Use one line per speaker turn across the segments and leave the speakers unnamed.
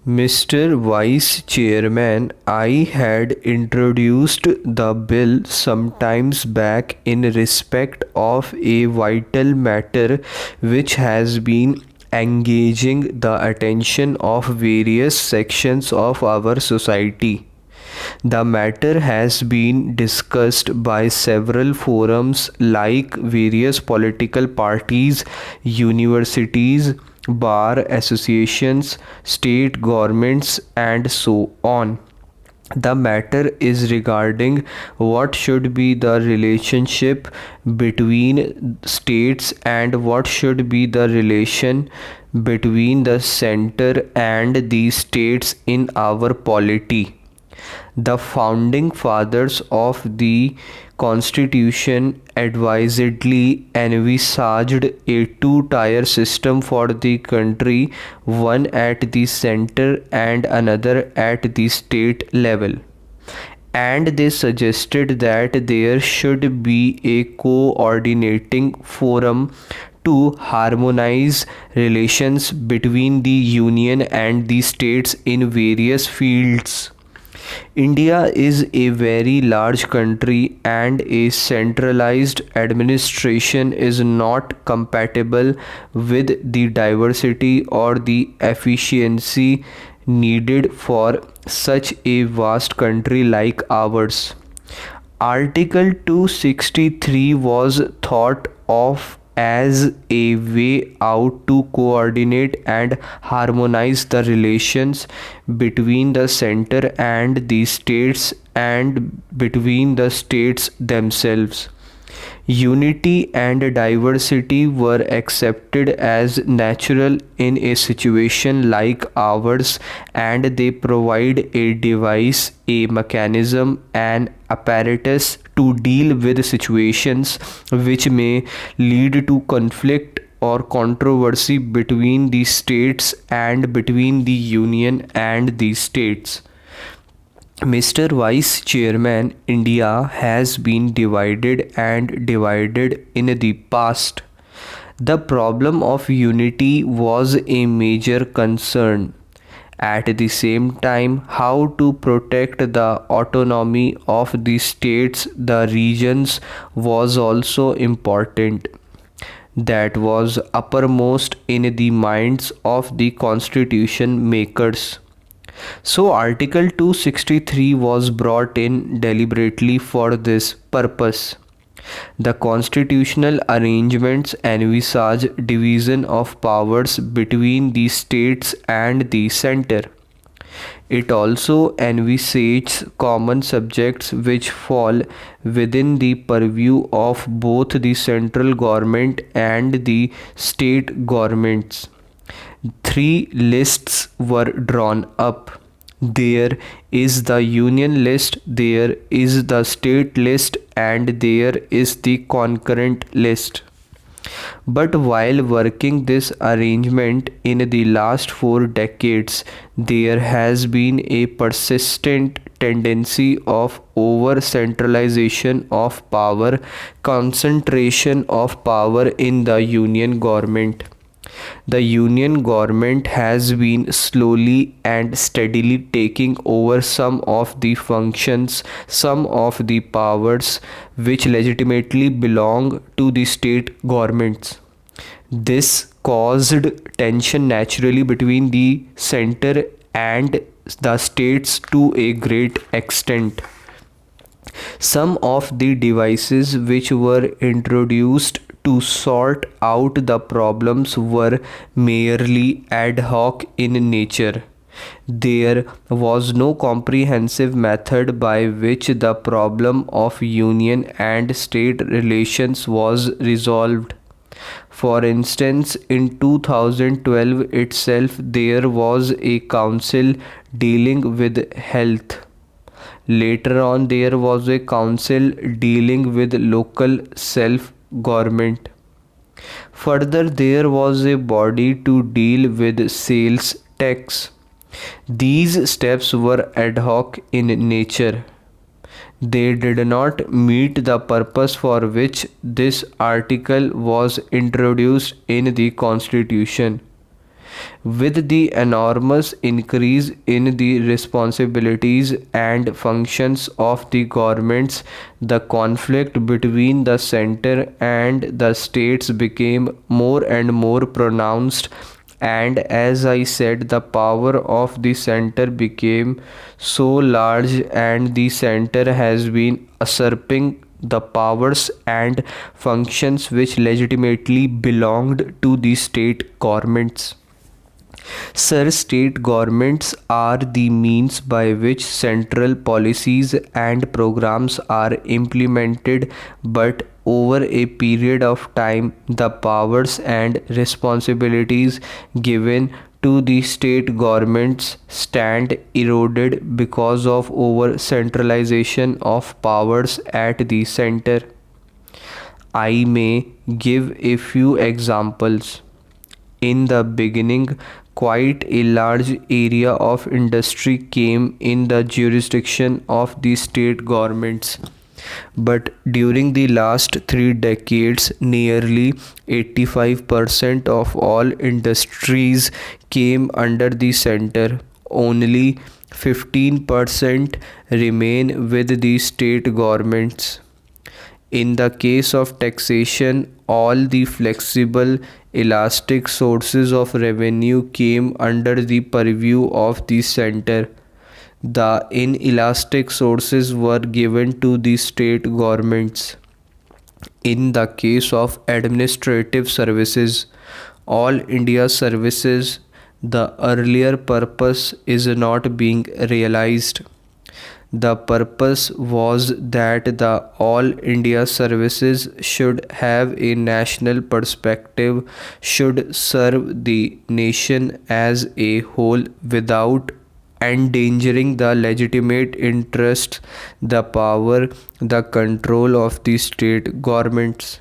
Mr. Vice Chairman, I had introduced the bill sometimes back in respect of a vital matter which has been engaging the attention of various sections of our society. The matter has been discussed by several forums like various political parties, universities, bar associations, state governments, and so on. The matter is regarding what should be the relationship between states and what should be the relation between the center and the states in our polity. The founding fathers of the Constitution advisedly envisaged a two-tier system for the country, one at the center and another at the state level. And they suggested that there should be a coordinating forum to harmonize relations between the union and the states in various fields. India is a very large country and a centralized administration is not compatible with the diversity or the efficiency needed for such a vast country like ours. Article 263 was thought of as a way out to coordinate and harmonize the relations between the center and the states and between the states themselves. Unity and diversity were accepted as natural in a situation like ours, and they provide a device, a mechanism, an apparatus to deal with situations which may lead to conflict or controversy between the states and between the union and the states. Mr. Vice Chairman, India has been divided and divided in the past. The problem of unity was a major concern. At the same time, how to protect the autonomy of the states, the regions, was also important. That was uppermost in the minds of the constitution makers. So, Article 263 was brought in deliberately for this purpose. The constitutional arrangements envisage division of powers between the states and the center. It also envisages common subjects which fall within the purview of both the central government and the state governments. Three lists were drawn up. There is the union list, there is the state list, and there is the concurrent list. But while working this arrangement in the last 4 decades, there has been a persistent tendency of over centralization of power, concentration of power in the union government. The union government has been slowly and steadily taking over some of the functions, some of the powers which legitimately belong to the state governments. This caused tension naturally between the center and the states to a great extent. Some of the devices which were introduced to sort out the problems were merely ad hoc in nature. There was no comprehensive method by which the problem of union and state relations was resolved. For instance, in 2012 itself, there was a council dealing with health. Later on, there was a council dealing with local self government. Further, there was a body to deal with sales tax. These steps were ad hoc in nature. They did not meet the purpose for which this article was introduced in the Constitution. With the enormous increase in the responsibilities and functions of the governments, the conflict between the center and the states became more and more pronounced, and as I said, the power of the center became so large, and the center has been usurping the powers and functions which legitimately belonged to the state governments. Sir, state governments are the means by which central policies and programs are implemented, but over a period of time, the powers and responsibilities given to the state governments stand eroded because of over centralization of powers at the center. I may give a few examples. In the beginning, quite a large area of industry came in the jurisdiction of the state governments. But during the last 3 decades, nearly 85% of all industries came under the center. Only 15% remain with the state governments. In the case of taxation, all the flexible, elastic sources of revenue came under the purview of the center. The inelastic sources were given to the state governments. In the case of administrative services, all India services, the earlier purpose is not being realized. The purpose was that the all India services should have a national perspective, should serve the nation as a whole without endangering the legitimate interests, the power, the control of the state governments.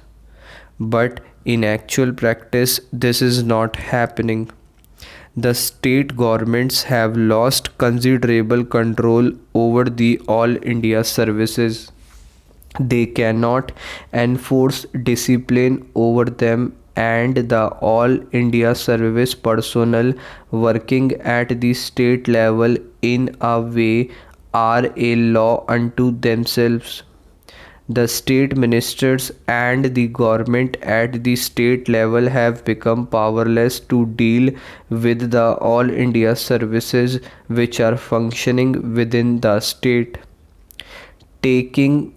But in actual practice, this is not happening. The state governments have lost considerable control over the all India services. They cannot enforce discipline over them, and the all India service personnel working at the state level in a way are a law unto themselves. The state ministers and the government at the state level have become powerless to deal with the all India services which are functioning within the state. Taking